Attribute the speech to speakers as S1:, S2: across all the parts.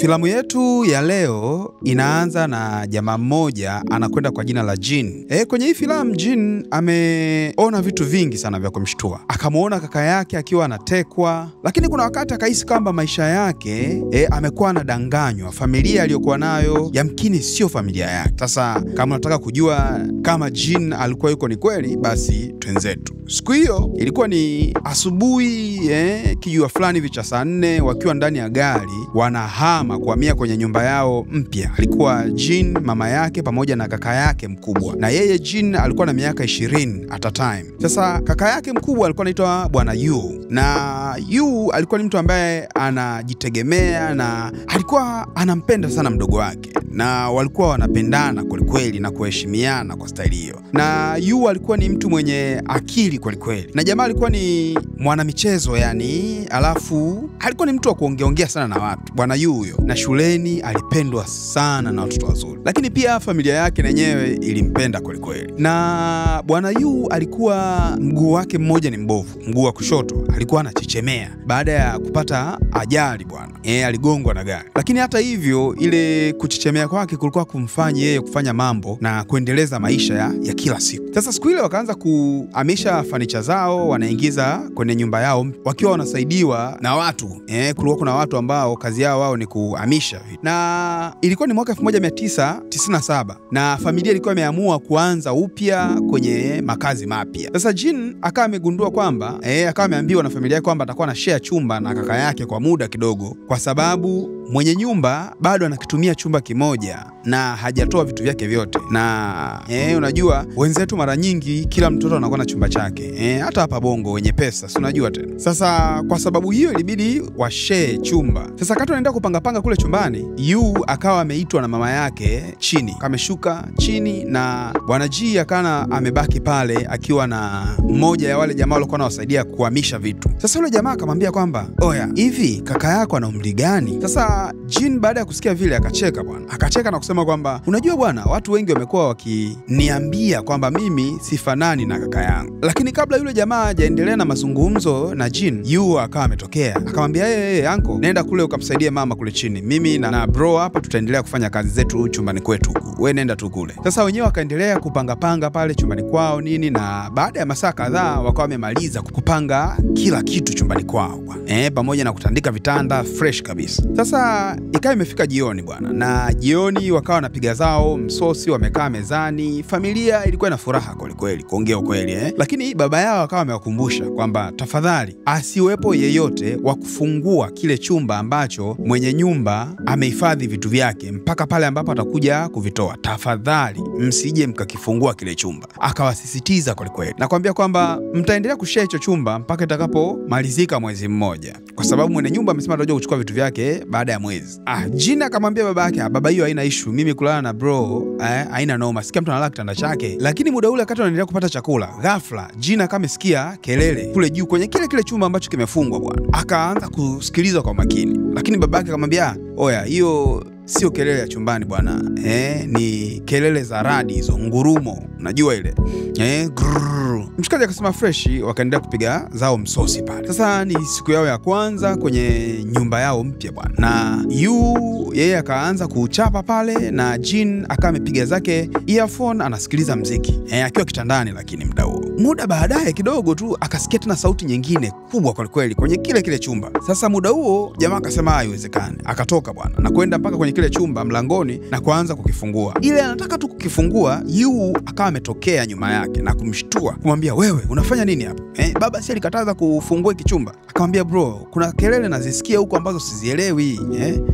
S1: Filamu yetu ya leo inaanza na jamaa mmoja anakwenda kwa jina la Jin. Kwenye hii filamu Jin ameona vitu vingi sana vya kumshtua. Akamuona kaka yake akiwa anatekwa, lakini kuna wakati akahisi kwamba maisha yake amekuwa anadanganywa. Familia aliyokuwa nayo yamkini sio familia yake. Sasa kama unataka kujua kama Jin alikuwa yuko ni kweli, basi twenzetu. Siku hiyo ilikuwa ni asubuhi, kijua fulani vicha saa 4, wakiwa ndani ya gari wanahama kuhamia kwenye nyumba yao mpya. Alikuwa Jin, mama yake pamoja na kaka yake mkubwa, na yeye Jin alikuwa na miaka 20 at a time. Sasa kaka yake mkubwa alikuwa anaitwa Bwana Yu, na Yu alikuwa ni mtu ambaye anajitegemea na alikuwa anampenda sana mdogo wake, na walikuwa wanapendana kwelikweli na kuheshimiana kwa staili hiyo. Na Yu alikuwa ni mtu mwenye akili kwelikweli, na jamaa alikuwa ni mwanamichezo alafu alikuwa ni mtu wa kuongeongea sana na watu Bwana Yu huyo, na shuleni alipendwa sana na watoto wazuri, lakini pia familia yake yenyewe ilimpenda kwelikweli. Na Bwana Yu alikuwa mguu wake mmoja ni mbovu, mguu wa kushoto alikuwa anachechemea baada ya kupata ajali bwana. Aligongwa na gari, lakini hata hivyo ile kuchechemea kwake kulikuwa kumfanya yeye kufanya mambo na kuendeleza maisha ya kila siku. Sasa siku ile wakaanza kuhamisha fanicha zao, wanaingiza kwenye nyumba yao wakiwa wanasaidiwa na watu. Kulikuwa kuna watu ambao kazi yao wao ni kuhamisha vitu. Na ilikuwa ni mwaka 1997 na familia ilikuwa imeamua kuanza upya kwenye makazi mapya. Sasa Jin akawa amegundua kwamba akawa ameambiwa na familia yake kwamba atakuwa na share chumba na kaka yake kwa muda kidogo, kwa sababu mwenye nyumba bado anakitumia chumba kimoja na hajatoa vitu vyake vyote. Na unajua wenzetu mara nyingi kila mtoto anakuwa na chumba chake, hata hapa Bongo wenye pesa, si unajua tena. Sasa kwa sababu hiyo ilibidi washare chumba. Sasa wakati wanaenda kupanga kule chumbani, Yu akawa ameitwa na mama yake chini, kameshuka chini, na Bwana Ji akana amebaki pale akiwa na mmoja ya wale jamaa walikuwa wanawasaidia kuhamisha vitu. Sasa yule jamaa akamwambia kwamba, "Oya, hivi kaka yako ana umri gani?" Sasa Jin baada ya kusikia vile akacheka bwana. Akacheka na kusema kwamba, "Unajua bwana, watu wengi wamekuwa wakiniambia kwamba mimi sifanani na kaka yangu." Lakini kabla yule jamaa hajaendelea na mazungumzo na Jin, Yu akawa ametokea. Akamwambia, "Anko, nenda kule ukamsaidie mama kule chini. Mimi na bro hapa tutaendelea kufanya kazi zetu chumbani kwetu. Wewe nenda tu kule." Sasa wenyewe wakaendelea kupanga pale chumbani kwao nini, na baada ya masaa kadhaa wakawa wamemaliza kupanga kila kitu chumbani kwao bwana. Pamoja na kutandika vitanda fresh kabisa. Sasa ikawa imefika jioni bwana, na jioni wakawa wanapiga zao msosi, wamekaa mezani. Familia ilikuwa na furaha kweli kuongea ukweli, lakini baba yao akawa amewakumbusha kwamba tafadhali asiwepo yeyote wa kufungua kile chumba ambacho mwenye nyumba amehifadhi vitu vyake mpaka pale ambapo atakuja kuvitoa. Tafadhali msije mkakifungua kile chumba. Akawasisitiza kweli, na kuambia kwamba mtaendelea kushare hicho chumba mpaka itakapomalizika mwezi mmoja, kwa sababu mwenye nyumba amesema atakuja kuchukua vitu vyake baada ya mwezi. Jin akamwambia baba yake, "Baba, hiyo haina issue, mimi kulala na bro haina noma, sikia mtu analala kitanda chake." Lakini muda ule wakati wanaendelea kupata chakula, ghafla Jin akamsikia kelele kule juu kwenye kile chumba ambacho kimefungwa bwana. Akaanza kusikiliza kwa makini, lakini baba yake akamwambia, "Oya, hiyo sio kelele ya chumbani bwana, ni kelele za radi hizo, ngurumo, unajua ile Mshikaji akasema fresh, wakaendelea kupiga zao msosi pale. Sasa ni siku yao ya kwanza kwenye nyumba yao mpya bwana, na Yu yeye akaanza kuchapa pale, na Jin akawa amepiga zake earphone anasikiliza mziki akiwa kitandani. Lakini muda baadaye kidogo tu akasikia tena sauti nyingine kubwa kweli kwenye kile chumba. Sasa muda huo jamaa akasema haiwezekani, akatoka bwana na kwenda mpaka kwenye kile chumba mlangoni na kuanza kukifungua. Ile anataka tu kukifungua, Yu akawa ametokea nyuma yake na kumshtua, kumwambia, "Wewe unafanya nini hapa?" Baba si alikataza kufungua hiki chumba. Akamwambia, "Bro, kuna kelele nazisikia huko ambazo sizielewi."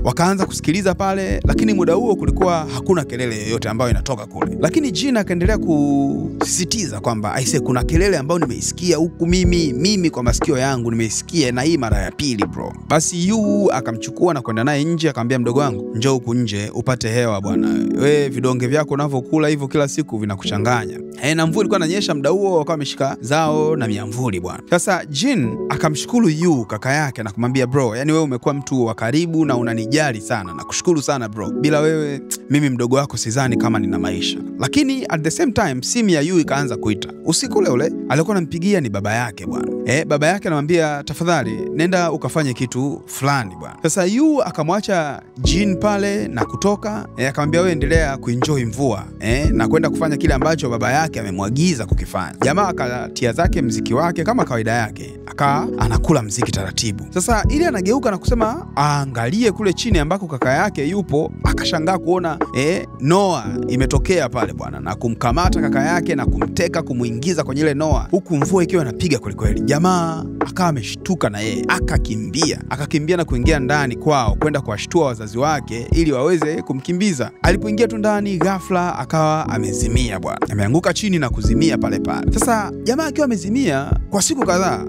S1: Wakaanza kusikiliza pale, lakini muda huo kulikuwa hakuna kelele yoyote ambayo inatoka kule. Lakini Jin akaendelea kusisitiza kwamba, "Aise, kuna kelele ambayo nimeisikia huku mimi kwa masikio yangu nimeisikia, na hii mara ya pili bro." Basi Yu akamchukua na kwenda naye nje, akamwambia, "Mdogo wangu, njoo huku nje upate hewa bwana. Wewe vidonge vyako unavyokula hivyo kila siku vinakuchanganya." Na mvua ilikuwa inanyesha muda huo, wakawa wameshika zao na miamvuli bwana. Sasa Jin akamshukuru Yu kaka yake na kumwambia, "Bro, yani wewe umekuwa mtu wa karibu na unanijali sana, na kushukuru sana bro. Bila wewe mimi mdogo wako sidhani kama nina maisha. Lakini at the same time simu ya Yu ikaanza kuita. Usiku ule ule alikuwa anampigia ni baba yake bwana. Baba yake anamwambia tafadhali nenda ukafanye kitu fulani bwana. Sasa Yu akamwacha Jin pale na kutoka, akamwambia wewe endelea kuenjoy mvua, na kwenda kufanya kile ambacho baba yake amemwagiza kukifanya. Jamaa akatia zake mziki wake kama kawaida yake, akawa anakula mziki taratibu. Sasa ili anageuka na kusema aangalie kule chini ambako kaka yake yupo, akashangaa kuona Noah imetokea pale bwana, na kumkamata kaka yake na kumteka, kumuingiza kwenye ile Noah, huku mvua ikiwa inapiga kweli kweli. Jamaa akawa ameshtuka na yeye akakimbia na kuingia ndani kwao kwenda kuwashtua wazazi wake ili waweze kumkimbiza. Alipoingia tu ndani, ghafla akawa amezimia bwana, ameanguka chini na kuzimia pale pale. Sasa jamaa akiwa amezimia kwa siku kadhaa,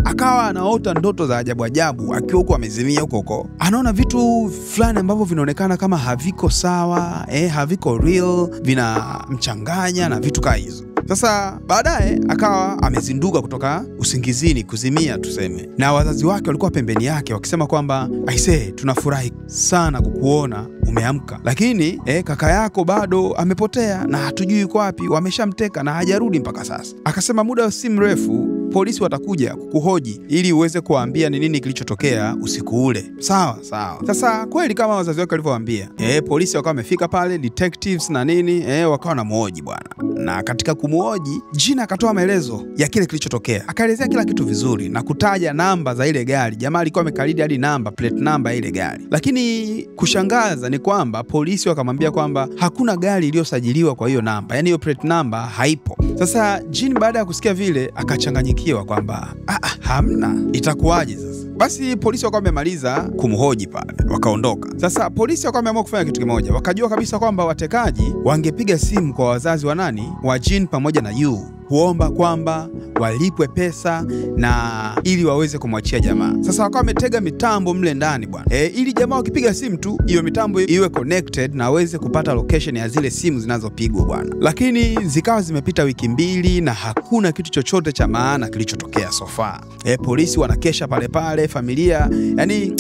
S1: akawa anaota ndoto za ajabu ajabu akiwa huko amezimia huko. Anaona vitu fulani ambavyo vinaonekana kama haviko sawa, haviko real, vinamchanganya na vitu kama hizo. Sasa baadaye akawa amezinduka kutoka usingizini, kuzimia tuseme, na wazazi wake walikuwa pembeni yake wakisema kwamba aisee, tunafurahi sana kukuona umeamka, lakini kaka yako bado amepotea na hatujui yuko wapi, wameshamteka na hajarudi mpaka sasa. Akasema muda si mrefu polisi watakuja kukuhoji ili uweze kuambia ni nini kilichotokea usiku ule. Sawa. Sasa kweli kama wazazi wake walivyowaambia, polisi wakawa wamefika pale, detectives na nini, wakawa na muhoji bwana. Na katika kumuhoji, Jin akatoa maelezo ya kile kilichotokea. Akaelezea kila kitu vizuri na kutaja namba za ile gari. Jamaa alikuwa amekaridi hadi plate number ya ile gari. Lakini kushangaza ni kwamba polisi wakamwambia kwamba hakuna gari iliyosajiliwa kwa hiyo namba. Yaani hiyo plate number haipo. Sasa Jin baada ya kusikia vile akachanganyikiwa kwamba hamna, itakuwaje sasa? Basi polisi wakawa wamemaliza kumhoji pale, wakaondoka. Sasa polisi wakawa wameamua kufanya kitu kimoja. Wakajua kabisa kwamba watekaji wangepiga simu kwa wazazi wa nani? Wa Jin pamoja na Yu, kuomba kwamba walipwe pesa na ili waweze kumwachia jamaa. Sasa wakawa wametega mitambo mle ndani bwana, ili jamaa wakipiga simu tu hiyo mitambo iwe connected na waweze kupata location ya zile simu zinazopigwa bwana. Lakini zikawa zimepita wiki 2 na hakuna kitu chochote cha maana kilichotokea so far. Polisi wanakesha pale pale, familia, yani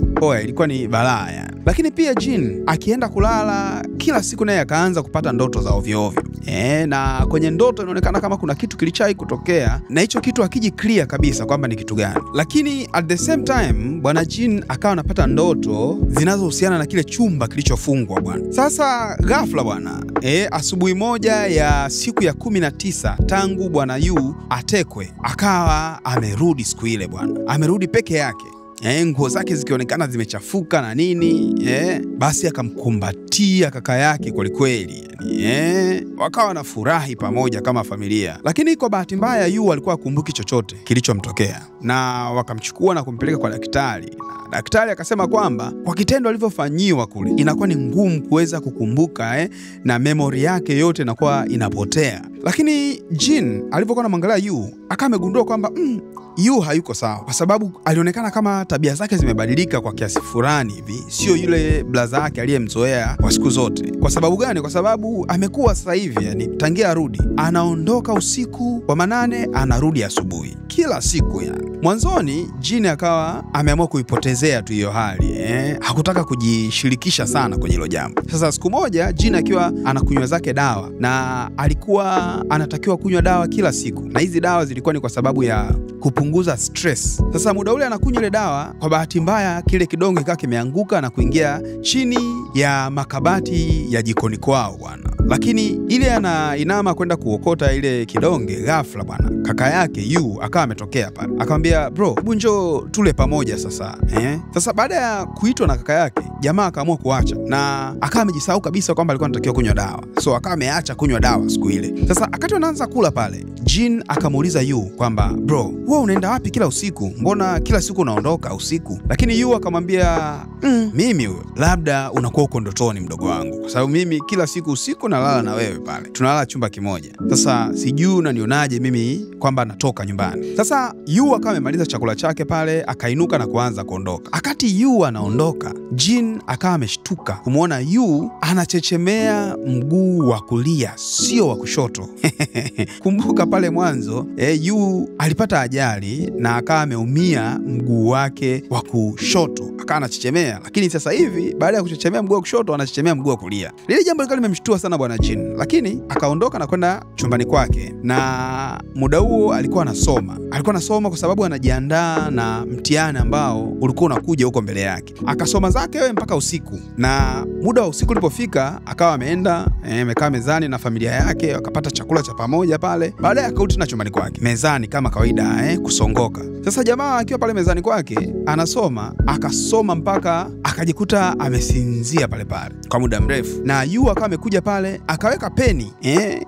S1: ilikuwa ni balaa yani. Lakini pia Jin akienda kulala kila siku naye akaanza kupata ndoto za ovyo ovyo. Na kwenye ndoto inaonekana kama kuna kitu kilichai kutokea, na hicho kitu hakiji clear kabisa kwamba ni kitu gani. Lakini at the same time bwana Jin akawa anapata ndoto zinazohusiana na kile chumba kilichofungwa bwana. Sasa ghafla bwana, asubuhi moja ya siku ya 19 tangu bwana Yu atekwe, akawa amerudi siku ile bwana. Amerudi peke yake. Nguo zake zikionekana zimechafuka na nini. Basi akamkumbatia kaka yake kweli kweli. Wakawa na furahi pamoja kama familia. Lakini kwa bahati mbaya Yu alikuwa hakumbuki chochote kilichomtokea. Na wakamchukua na kumpeleka kwa daktari. Na daktari akasema kwamba kwa kitendo alivyofanyiwa kule inakuwa ni ngumu kuweza kukumbuka, na memory yake yote inakuwa inapotea. Lakini Jin alipokuwa anamwangalia Yu akawa amegundua kwamba Yu hayuko sawa, kwa sababu alionekana kama tabia zake zimebadilika kwa kiasi fulani hivi, sio yule blaza yake aliyemzoea kwa siku zote. Kwa sababu gani? Kwa sababu amekuwa sasa hivi, yani tangia arudi anaondoka usiku wa manane, anarudi asubuhi kila siku yani. Mwanzoni Jin akawa ameamua kuipotezea tu hiyo hali, hakutaka kujishirikisha sana kwenye hilo jambo. Sasa siku moja Jin akiwa anakunywa zake dawa, na alikuwa anatakiwa kunywa dawa kila siku, na hizi dawa zilikuwa ni kwa sababu ya kupunguza stress. Sasa muda ule anakunywa ile dawa, kwa bahati mbaya kile kidonge kikawa kimeanguka na kuingia chini ya makabati ya jikoni kwao bwana. Lakini ile anainama kwenda kuokota ile kidonge, ghafla bwana kaka yake Yu akawa ametokea pale. Akamwambia bro, hebu njoo tule pamoja sasa. Sasa baada ya kuitwa na kaka yake, jamaa akaamua kuacha na akawa amejisahau kabisa kwamba alikuwa anatakiwa kunywa dawa. So akawa ameacha kunywa dawa siku ile. Sasa wakati anaanza kula pale, Jin akamuuliza Yu kwamba bro, wewe unaenda wapi kila usiku? Mbona kila siku unaondoka usiku? Lakini Yu akamwambia mimi huyo, labda unakuwa uko ndotoni mdogo wangu, kwa sababu mimi kila siku usiku niko nalala na wewe pale, tunalala chumba kimoja. Sasa sijui unanionaje mimi kwamba natoka nyumbani. Sasa Yu akawa amemaliza chakula chake pale, akainuka na kuanza kuondoka. Akati Yu anaondoka, Jin akawa ameshtuka kumuona Yu anachechemea mguu wa kulia, sio wa kushoto. Kumbuka pale mwanzo Yu alipata ajali na akawa ameumia mguu wake wa kushoto, akawa anachechemea, lakini sasa hivi baada ya kuchechemea mguu wa kushoto anachechemea mguu wa kulia. Lile jambo likawa limemshtua sana bwana Jin, lakini akaondoka na kwenda chumbani kwake. Na muda huo alikuwa anasoma kwa sababu anajiandaa na mtihani ambao ulikuwa unakuja huko mbele yake. Akasoma zake wewe mpaka usiku, na muda wa usiku ulipofika akawa ameenda amekaa mezani na familia yake, wakapata chakula cha pamoja pale. Baadaye akarudi na chumbani kwake mezani kama kawaida kusongoka. Sasa jamaa akiwa pale mezani kwake anasoma, akasoma mpaka akajikuta amesinzia pale kwa muda mrefu. Na Yu akawa amekuja pale akaweka peni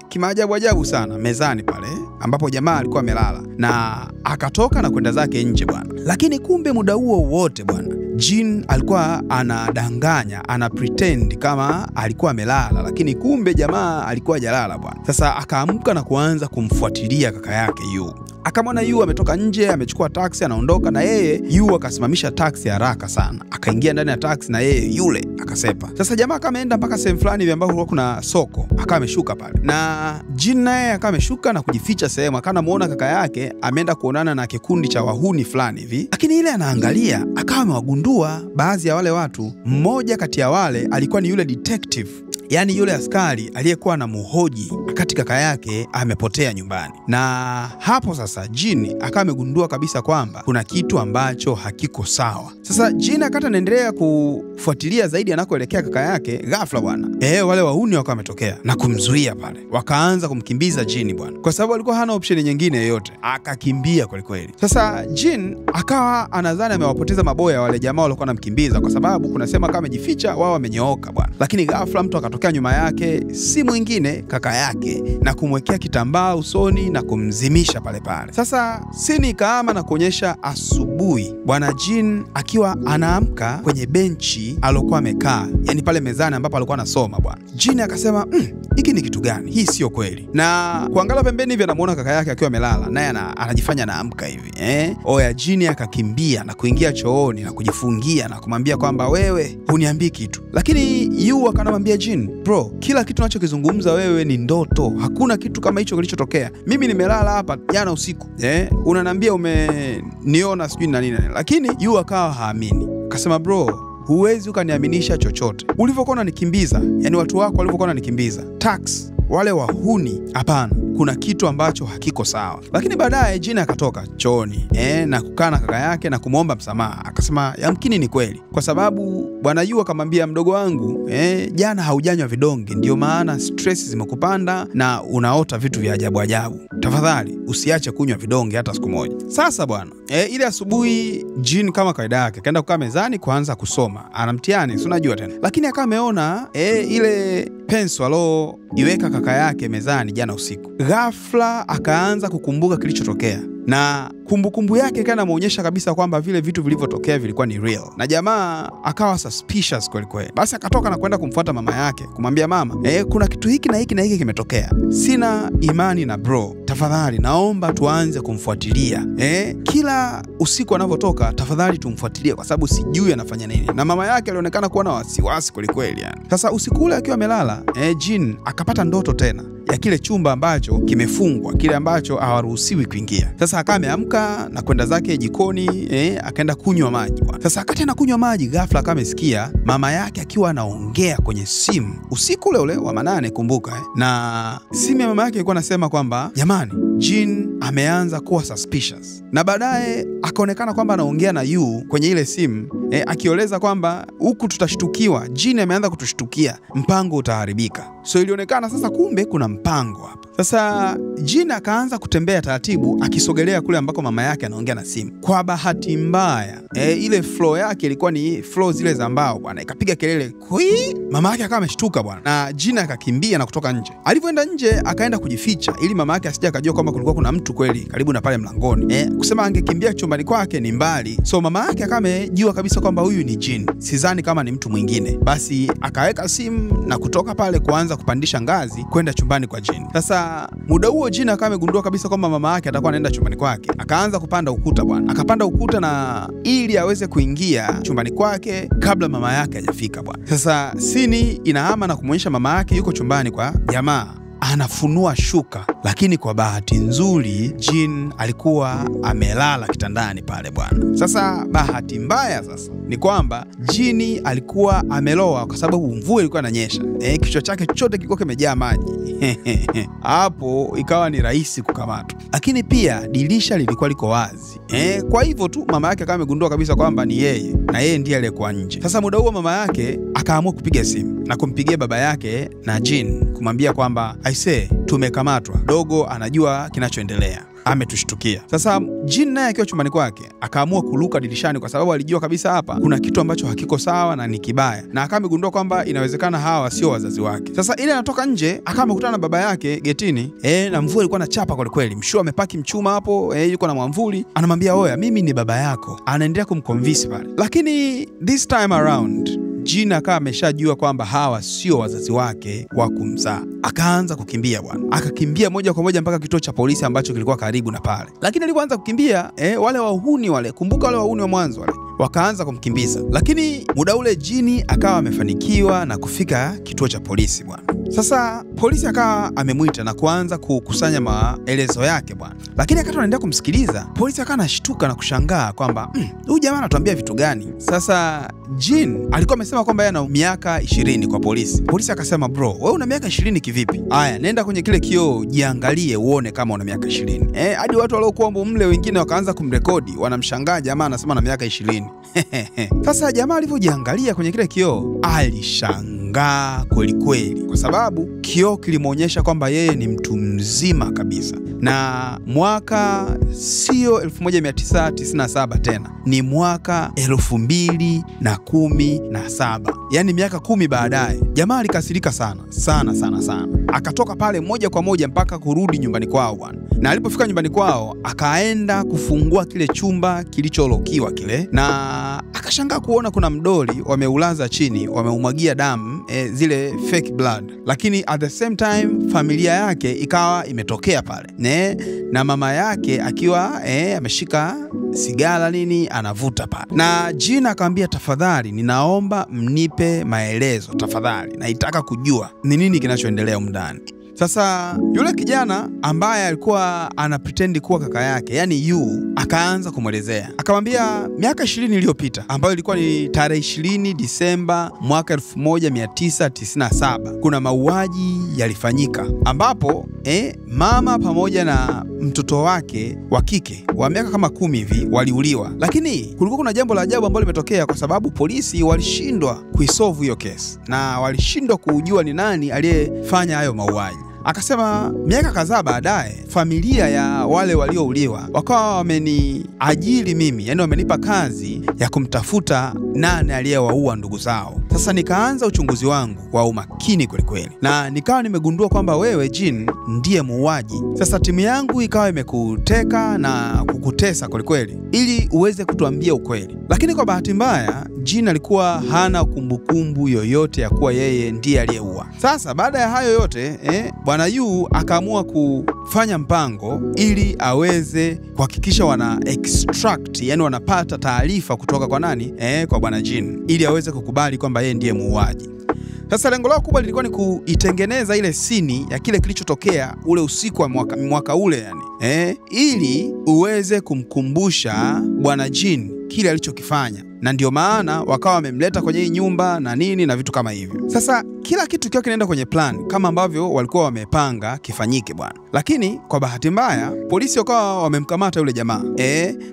S1: kimaajabu ajabu sana mezani pale ambapo jamaa alikuwa amelala, na akatoka na kwenda zake nje bwana. Lakini kumbe muda huo wote bwana Jin alikuwa anadanganya, ana pretend kama alikuwa amelala, lakini kumbe jamaa alikuwa hajalala bwana. Sasa akaamka na kuanza kumfuatilia kaka yake Yu. Akamwona Yu ametoka nje, amechukua taksi anaondoka, na yeye Yu akasimamisha taksi haraka sana, akaingia ndani ya taksi na yeye yule akasepa. Sasa jamaa akaenda mpaka sehemu fulani hivi ambapo kuna soko, akawa ameshuka pale, na Jin naye akawa ameshuka na kujificha sehemu. Akawa muona kaka yake ameenda kuonana na kikundi cha wahuni fulani hivi, lakini ile anaangalia akawa amewagundua baadhi ya wale watu. Mmoja kati ya wale alikuwa ni yule detective, yani yule askari aliyekuwa na muhoji akati kaka yake amepotea nyumbani. Na hapo sasa Jin akawa amegundua kabisa kwamba kuna kitu ambacho hakiko sawa. Sasa Jin akata anaendelea kufuatilia zaidi anakoelekea kaka yake. Ghafla bwana wale wahuni wakawa wametokea na kumzuia pale, wakaanza kumkimbiza Jin bwana, kwa sababu alikuwa hana option nyingine yoyote, akakimbia kweli kweli. Sasa Jin akawa anadhani amewapoteza maboya wale jamaa walikuwa wanamkimbiza, kwa sababu kuna sema kama amejificha, wao wamenyooka bwana. Lakini ghafla mtu akatokea nyuma yake, si mwingine kaka yake, na kumwekea kitambaa usoni na kumzimisha pale. Sasa sini kaama na kuonyesha asubuhi bwana Jin akiwa anaamka kwenye benchi alokuwa amekaa, yani pale mezani ambapo alikuwa anasoma bwana. Jin akasema hiki ni kitu gani? Hii sio kweli. Na kuangalia pembeni hivi anamuona kaka yake akiwa amelala, naye anajifanya anaamka hivi Oya Jin akakimbia na kuingia chooni na kujifungia na kumwambia kwamba wewe huniambii kitu. Lakini Yu akanamwambia Jin, bro, kila kitu unachokizungumza wewe ni ndoto, hakuna kitu kama hicho kilichotokea. Mimi nimelala hapa jana usiku unaniambia umeniona sijui na nini. Lakini Yu akawa haamini, akasema bro, huwezi ukaniaminisha chochote. Ulivyokuwa unanikimbiza, yani watu wako walivyokuwa wananikimbiza, tax wale wahuni, hapana, kuna kitu ambacho hakiko sawa. Lakini baadaye Jin akatoka chooni na kukaa na kaka yake na kumuomba msamaha. Akasema yamkini ni kweli, kwa sababu bwana Yu akamwambia, mdogo wangu jana haujanywa vidonge, ndio maana stress zimekupanda na unaota vitu vya ajabu ajabu. Tafadhali usiache kunywa vidonge hata siku moja. Sasa bwana ile asubuhi Jin kama kawaida yake kaenda kukaa mezani kuanza kusoma, ana mtihani si unajua tena. Lakini akawa ameona ile penso iweka kaka yake mezani jana usiku. Ghafla akaanza kukumbuka kilichotokea, na kumbukumbu yake kana muonyesha kabisa kwamba vile vitu vilivyotokea vilikuwa ni real. Na jamaa akawa suspicious kweli kweli. Basi akatoka na kwenda kumfuata mama yake, kumwambia mama, kuna kitu hiki na hiki na hiki kimetokea. Sina imani na bro. Tafadhali naomba tuanze kumfuatilia. Kila usiku anavyotoka tafadhali tumfuatilie, kwa sababu sijui anafanya nini. Na mama yake alionekana kuwa na wasiwasi kweli kweli yani. Sasa usiku ule akiwa amelala, Jin akapata ndoto tena ya kile chumba ambacho kimefungwa, kile ambacho hawaruhusiwi kuingia. Sasa akawa ameamka na kwenda zake jikoni, akaenda kunywa maji bwana. Sasa akati anakunywa maji, ghafla akawa amesikia mama yake akiwa anaongea kwenye simu usiku ule wa manane, kumbuka na simu ya mama yake ilikuwa nasema kwamba jamani, Jin ameanza kuwa suspicious. Na baadaye akaonekana kwamba anaongea na Yu kwenye ile simu, akioleza kwamba huku tutashtukiwa, Jin ameanza kutushtukia, mpango utaharibika. So ilionekana sasa kumbe kuna mpango hapa. Sasa Jin akaanza kutembea taratibu akisogelea kule ambako mama yake anaongea na simu. Kwa bahati mbaya ile floor yake ilikuwa ni floor zile za mbao bwana, ikapiga kelele kui mama yake akawa ameshtuka bwana, na Jin akakimbia na kutoka nje. Alivyoenda nje akaenda kujificha ili mama yake asije akajua kwamba kulikuwa kuna mtu kweli karibu na pale mlangoni. Kusema angekimbia chumbani kwake ni mbali, so mama yake akawa amejua kabisa kwamba huyu ni Jin, sidhani kama ni mtu mwingine. Basi akaweka simu na kutoka pale kuanza kupandisha ngazi kwenda chumbani kwa Jin. Sasa muda huo Jin akawa amegundua kabisa kwamba mama yake atakuwa anaenda chumbani kwake. Akaanza kupanda ukuta bwana, akapanda ukuta na ili aweze kuingia chumbani kwake kabla mama yake hajafika bwana. Sasa sini inahama na kumuonyesha mama yake yuko chumbani kwa jamaa, anafunua shuka, lakini kwa bahati nzuri Jin alikuwa amelala kitandani pale bwana. Sasa bahati mbaya sasa ni kwamba Jin alikuwa ameloa kwa sababu mvua ilikuwa inanyesha. Kichwa chake chote kilikuwa kimejaa maji. Hapo ikawa ni rahisi kukamatwa. Lakini pia dirisha lilikuwa liko wazi. Kwa hivyo tu mama yake akawa amegundua kabisa kwamba ni yeye na yeye ndiye aliyekuwa nje. Sasa muda huo mama yake akaamua kupiga simu na kumpigia baba yake na Jin kumwambia kwamba aisee, tumekamatwa. Dogo anajua kinachoendelea, ametushtukia. Sasa Jin naye akiwa chumbani kwake akaamua kuluka dirishani kwa sababu alijua kabisa hapa kuna kitu ambacho hakiko sawa na ni kibaya, na akawa amegundua kwamba inawezekana hawa sio wazazi wake. Sasa ile anatoka nje akawa amekutana na baba yake getini, na mvua ilikuwa inachapa kwa kweli. Mshua amepaki mchuma hapo, yuko na mwamvuli, anamwambia oya, mimi ni baba yako. Anaendelea kumconvince pale, lakini this time around Jin akawa ameshajua kwamba hawa sio wazazi wake wa kumzaa. Akaanza kukimbia bwana. Akakimbia moja kwa moja mpaka kituo cha polisi ambacho kilikuwa karibu na pale. Lakini alipoanza kukimbia, wale wahuni wale, kumbuka wale wahuni wa mwanzo wale, wakaanza kumkimbiza. Lakini muda ule Jin akawa amefanikiwa na kufika kituo cha polisi bwana. Sasa polisi akawa amemuita na kuanza kukusanya maelezo yake bwana. Lakini akati anaendelea kumsikiliza, polisi akawa anashtuka na kushangaa kwamba huyu jamaa anatuambia vitu gani? Sasa Jin alikuwa amesema kwamba yeye ana miaka 20 kwa polisi. Polisi akasema, bro, wewe una miaka 20 kivipi? Haya, nenda kwenye kile kioo jiangalie uone kama una miaka 20. Hadi watu waliokuwa mle wengine wakaanza kumrekodi, wanamshangaa jamaa anasema ana miaka 20. Sasa jamaa alivyojiangalia kwenye kile kioo alishangaa kweli kweli, kwa sababu kioo kilimuonyesha kwamba yeye ni mtu mzima kabisa, na mwaka sio 1997 tena, ni mwaka 2017, yani miaka 10 baadaye. Jamaa alikasirika sana sana sana sana, akatoka pale moja kwa moja mpaka kurudi nyumbani kwao bwana. Na alipofika nyumbani kwao akaenda kufungua kile chumba kilicholokiwa kile, na akashangaa kuona kuna mdoli wameulaza chini, wameumwagia damu, zile fake blood. Lakini at the same time familia yake ikawa imetokea pale, na mama yake akiwa ameshika sigara nini anavuta pale. Na Jin akamwambia, tafadhali ninaomba mnipe maelezo tafadhali, naitaka kujua ni nini kinachoendelea ndani. Sasa yule kijana ambaye alikuwa anapretendi kuwa kaka yake, yani Yu, akaanza kumwelezea. Akamwambia miaka 20 iliyopita, ambayo ilikuwa ni tarehe 20 Disemba mwaka 1997, kuna mauaji yalifanyika ambapo mama pamoja na mtoto wake wa kike wa miaka kama 10 hivi waliuliwa. Lakini kulikuwa kuna jambo la ajabu ambalo limetokea, kwa sababu polisi walishindwa kuisolve hiyo kesi na walishindwa kujua ni nani aliyefanya hayo mauaji. Akasema miaka kadhaa baadaye familia ya wale waliouliwa wakawa wameniajiri mimi, yani wamenipa kazi ya kumtafuta nani aliyewaua ndugu zao. Sasa nikaanza uchunguzi wangu kwa umakini kweli kweli, na nikawa nimegundua kwamba wewe Jin ndiye muuaji. Sasa timu yangu ikawa imekuteka na kukutesa kweli kweli ili uweze kutuambia ukweli. Lakini kwa bahati mbaya Jin alikuwa hana kumbukumbu yoyote ya kuwa yeye ndiye aliyeua. Sasa baada ya hayo yote Bwana Yu akaamua kufanya mpango ili aweze kuhakikisha wana extract, yani wanapata taarifa kutoka kwa nani? Kwa Bwana Jin, ili aweze kukubali kwamba yeye ndiye muuaji. Sasa lengo lao kubwa lilikuwa ni kuitengeneza ile sini ya kile kilichotokea ule usiku wa mwaka ule yani. Ili uweze kumkumbusha Bwana Jin kile alichokifanya, na ndio maana wakawa wamemleta kwenye hii nyumba na nini na vitu kama hivyo. Sasa kila kitu kiwa kinaenda kwenye plan kama ambavyo walikuwa wamepanga kifanyike bwana. Lakini kwa bahati mbaya polisi wakawa wamemkamata yule jamaa.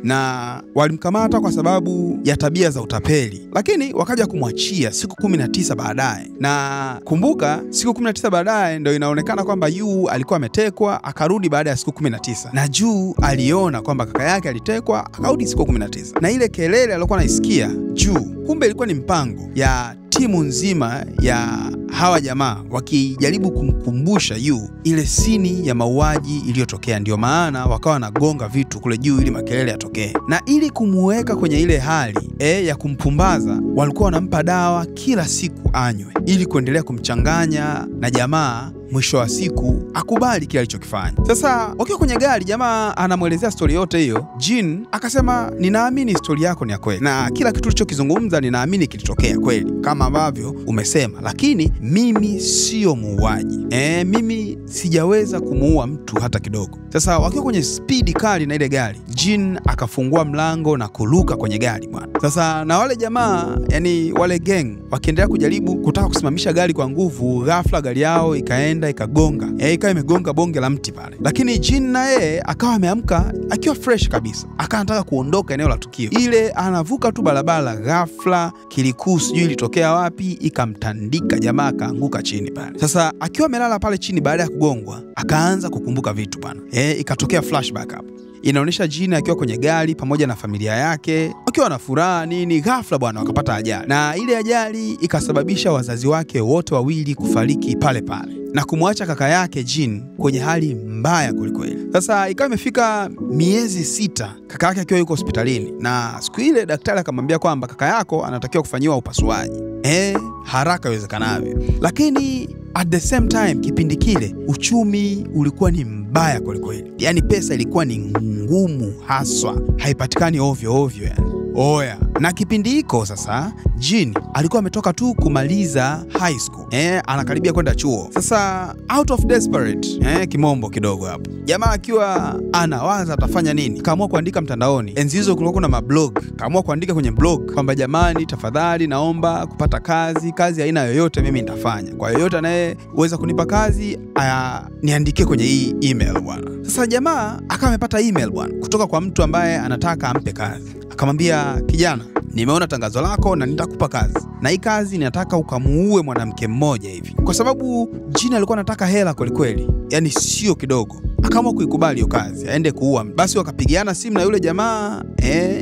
S1: Na walimkamata kwa sababu ya tabia za utapeli. Lakini wakaja kumwachia siku 19 baadaye. Na kumbuka siku 19 baadaye ndio inaonekana kwamba Yu alikuwa ametekwa akarudi baada ya siku 19. Na Ju aliona kwamba kaka yake alitekwa akarudi siku 19. Na ile kelele aliyokuwa anaisikia Ju, kumbe ilikuwa ni mpango ya timu nzima ya hawa jamaa wakijaribu kumkumbusha Yu ile sini ya mauaji iliyotokea. Ndio maana wakawa wanagonga vitu kule juu ili makelele yatokee, na ili kumuweka kwenye ile hali ya kumpumbaza, walikuwa wanampa dawa kila siku anywe ili kuendelea kumchanganya na jamaa mwisho wa siku akubali kile alichokifanya. Sasa wakiwa kwenye gari, jamaa anamuelezea story yote hiyo. Jin akasema, ninaamini story yako ni ya kweli na kila kitu ulichokizungumza ninaamini kilitokea kweli kama ambavyo umesema, lakini mimi sio muuaji. Mimi sijaweza kumuua mtu hata kidogo. Sasa wakiwa kwenye speed kali na ile gari, Jin akafungua mlango na kuruka kwenye gari bwana. Sasa na wale jamaa, yani wale gang, wakiendelea kujaribu kutaka kusimamisha gari kwa nguvu, ghafla gari yao ikaenda ikagonga. Ikawa imegonga bonge la mti pale. Lakini Jin na yeye akawa ameamka akiwa fresh kabisa. Akawa anataka kuondoka eneo la tukio. Ile anavuka tu barabara, ghafla kilikuu sijui ilitokea wapi ikamtandika jamaa, akaanguka chini pale. Sasa akiwa amelala pale chini baada ya kugongwa, akaanza kukumbuka vitu bwana. Ikatokea flashback hapo. Inaonyesha Jin akiwa kwenye gari pamoja na familia yake, wakiwa na furaha nini, ghafla bwana wakapata ajali. Na ile ajali ikasababisha wazazi wake wote wawili kufariki pale pale na kumwacha kaka yake Jin kwenye hali mbaya kulikweli. Sasa ikawa imefika miezi 6 kaka yake akiwa yuko hospitalini, na siku ile daktari akamwambia kwamba kaka yako anatakiwa kufanyiwa upasuaji haraka iwezekanavyo. Lakini at the same time kipindi kile uchumi ulikuwa ni mbaya kulikweli. Yani pesa ilikuwa ni ngumu haswa, haipatikani ovyo ovyo yani. Oya, na kipindi hiko sasa Jin alikuwa ametoka tu kumaliza high school. Anakaribia kwenda chuo. Sasa out of desperate, kimombo kidogo hapo, jamaa akiwa anawaza atafanya nini, kaamua kuandika mtandaoni. Enzi hizo kulikuwa kuna mablog. Kaamua kuandika kwenye blog kwamba jamani, tafadhali naomba kupata kazi aina yoyote mimi nitafanya. Kwa yoyote anayeweza kunipa kazi niandikie kwenye hii email bwana. Sasa jamaa akawa amepata email bwana kutoka kwa mtu ambaye anataka ampe kazi. Akamwambia, kijana, nimeona tangazo lako na nitakupa kazi. Na hii kazi ninataka ukamuue mwanamke mmoja hivi. Kwa sababu Jin alikuwa anataka hela kweli kweli. Yani sio kidogo. Akaamua kuikubali hiyo kazi, aende kuua. Basi wakapigiana simu na yule jamaa,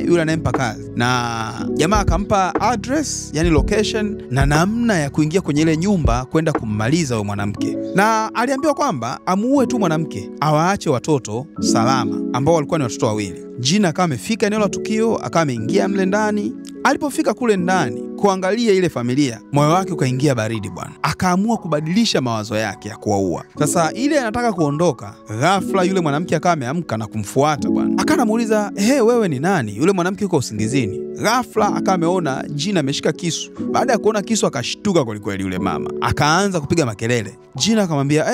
S1: yule anayempa kazi. Na jamaa akampa address, yani location na namna ya kuingia kwenye ile nyumba kwenda kummaliza huyo mwanamke. Na aliambiwa kwamba amuue tu mwanamke, awaache watoto salama ambao walikuwa ni watoto wawili. Jin akawa amefika eneo la tukio, akawa ameingia mle ndani. Alipofika kule ndani kuangalia ile familia, moyo wake ukaingia baridi bwana. Akaamua kubadilisha mawazo yake ya kuwaua. Sasa ile anataka kuondoka, ghafla yule mwanamke akawa ameamka na kumfuata bwana. Akanamuuliza, wewe ni nani? Yule mwanamke yuko usingizini. Ghafla akawa ameona Jin ameshika kisu. Baada ya kuona kisu akashtuka kweli kweli yule mama. Akaanza kupiga makelele. Jin akamwambia,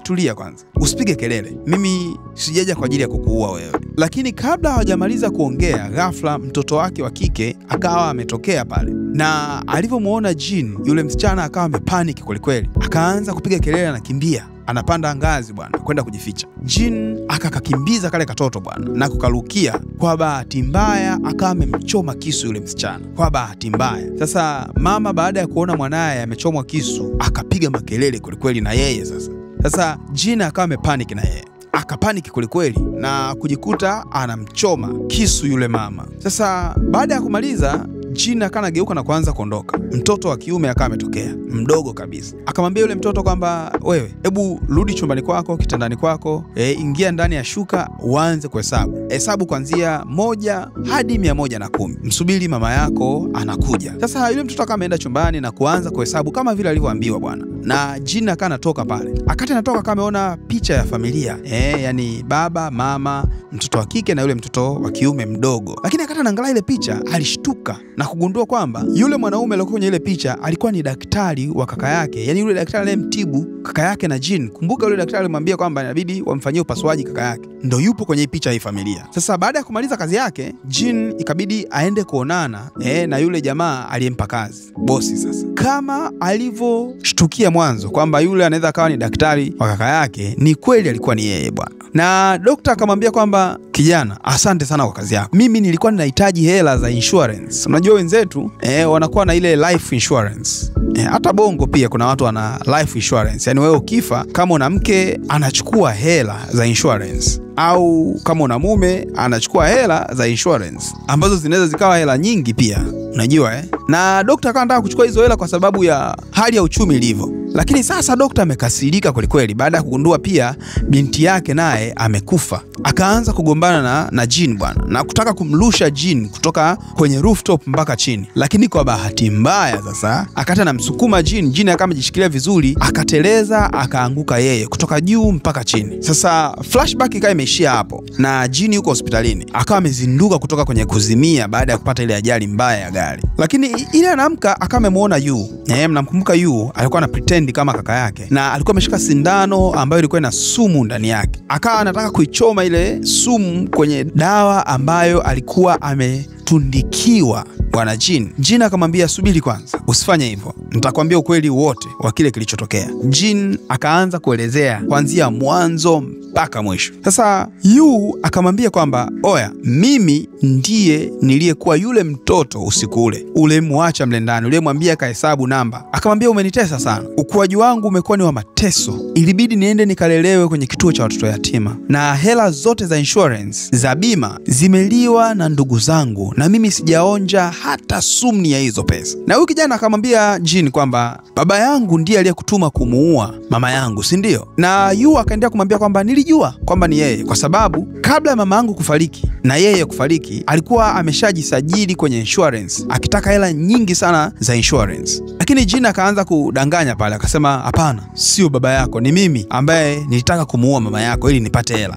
S1: tulia kwanza. Usipige kelele. Mimi sijaja kwa ajili ya kukuua wewe. Lakini kabla hawajamaliza kuongea, ghafla mtoto wake wa kike akawa ametokea pale. Na alivyomuona Jin, yule msichana akawa amepanic kweli kweli. Akaanza kupiga kelele na kimbia. Anapanda ngazi bwana kwenda kujificha. Jin akakakimbiza kale katoto bwana na kukarukia. Kwa bahati mbaya akawa amemchoma kisu yule msichana. Kwa bahati mbaya. Sasa mama baada ya kuona mwanae amechomwa kisu, akapiga makelele kweli na yeye sasa. Sasa Jin akawa amepanic na yeye. Akapaniki kweli na kujikuta anamchoma kisu yule mama. Sasa baada ya kumaliza, Jin akawa anageuka na kuanza kuondoka. Mtoto wa kiume akawa ametokea, mdogo kabisa. Akamwambia yule mtoto kwamba, wewe, hebu rudi chumbani kwako, kitandani kwako, ingia ndani ya shuka uanze kuhesabu. Hesabu kuanzia 1 hadi 110. Msubiri mama yako anakuja. Sasa yule mtoto akawa ameenda chumbani na kuanza kuhesabu kama vile alivyoambiwa bwana. Na Jin akawa anatoka pale. Akati anatoka kama ameona picha ya familia. Yani baba, mama, mtoto wa kike na yule mtoto wa kiume mdogo. Lakini akati anaangalia ile picha, alishtuka na kugundua kwamba yule mwanaume aliyekuwa kwenye ile picha alikuwa ni daktari wa kaka yake. Yani yule daktari aliyemtibu kaka yake na Jin. Kumbuka yule daktari alimwambia kwamba inabidi wamfanyie upasuaji kaka yake. Ndio yupo kwenye picha hii familia. Sasa baada ya kumaliza kazi yake, Jin ikabidi aende kuonana na yule jamaa aliyempa kazi, bosi. Sasa kama alivyoshtukia mwanzo kwamba yule anaweza akawa ni daktari wa kaka yake, ni kweli alikuwa ni yeye bwana. Na dokta akamwambia kwamba, kijana, asante sana kwa kazi yako. Mimi nilikuwa ninahitaji hela za insurance. Unajua sio wenzetu wanakuwa na ile life insurance. Hata Bongo pia kuna watu wana life insurance. Yani wewe ukifa, kama una mke anachukua hela za insurance, au kama una mume anachukua hela za insurance ambazo zinaweza zikawa hela nyingi pia, unajua Na dokta akawa anataka kuchukua hizo hela kwa sababu ya hali ya uchumi ilivyo. Lakini sasa dokta amekasirika kweli baada ya kugundua pia binti yake naye amekufa. Akaanza kugombana na Jin bwana, na kutaka kumrusha Jin kutoka kwenye rooftop mpaka chini. Lakini kwa bahati mbaya sasa akata na msukuma Jin akawa amejishikilia vizuri, akateleza akaanguka yeye kutoka juu mpaka chini. Sasa flashback ikawa imeishia hapo na Jin yuko hospitalini. Akawa amezinduka kutoka kwenye kuzimia baada ya kupata ile ajali mbaya ya gari. Lakini ile anaamka akawa amemuona Yu. Mnamkumbuka Yu alikuwa na pretend kama kaka yake, na alikuwa ameshika sindano ambayo ilikuwa ina sumu ndani yake. Akawa anataka kuichoma ile sumu kwenye dawa ambayo alikuwa ametundikiwa bwana Jin. Jin akamwambia subiri kwanza, usifanye hivyo, nitakwambia ukweli wote wa kile kilichotokea. Jin akaanza kuelezea kuanzia mwanzo mpaka mwisho. Sasa Yu akamwambia kwamba oya, mimi ndiye niliyekuwa yule mtoto usiku ule muacha mle ndani, ule mwambia kahesabu namba. Akamwambia umenitesa sana, ukuaji wangu umekuwa ni wa mateso, ilibidi niende nikalelewe kwenye kituo cha watoto yatima, na hela zote za insurance za bima zimeliwa na ndugu zangu, na mimi sijaonja hata sumni ya hizo pesa. Na huyu kijana akamwambia Jin kwamba baba yangu ndiye aliyekutuma kumuua mama yangu, si ndio? Na Yu akaendelea kumwambia kwamba nilijua kwamba ni yeye, kwa sababu kabla ya mama yangu kufariki na yeye kufariki alikuwa ameshajisajili kwenye insurance akitaka hela nyingi sana za insurance. Lakini Jin akaanza kudanganya pale, akasema hapana, sio baba yako, ni mimi ambaye nilitaka kumuua mama yako ili nipate hela.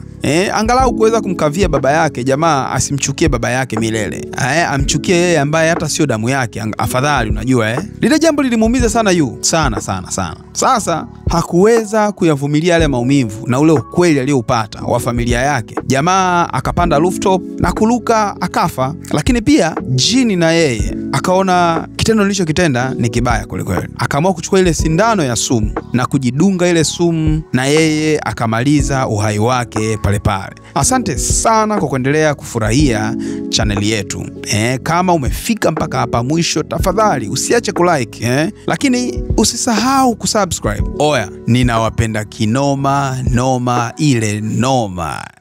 S1: Angalau kuweza kumkavia baba yake, jamaa asimchukie baba yake milele. Amchukie yeye ambaye hata sio damu yake, afadhali, unajua Lile jambo lilimuumiza sana Yu, sana. Sasa hakuweza kuyavumilia yale maumivu na ule ukweli aliyoupata wa familia yake. Jamaa akapanda rooftop na kuruka akafa. Lakini pia Jin na yeye akaona kitendo nilichokitenda ni kibaya kweli. Akaamua kuchukua ile sindano ya sumu na kujidunga ile sumu, na yeye akamaliza uhai wake pale. Asante sana kwa kuendelea kufurahia chaneli yetu. Kama umefika mpaka hapa mwisho, tafadhali usiache kulike, lakini usisahau kusubscribe. Oya, ninawapenda kinoma noma ile noma.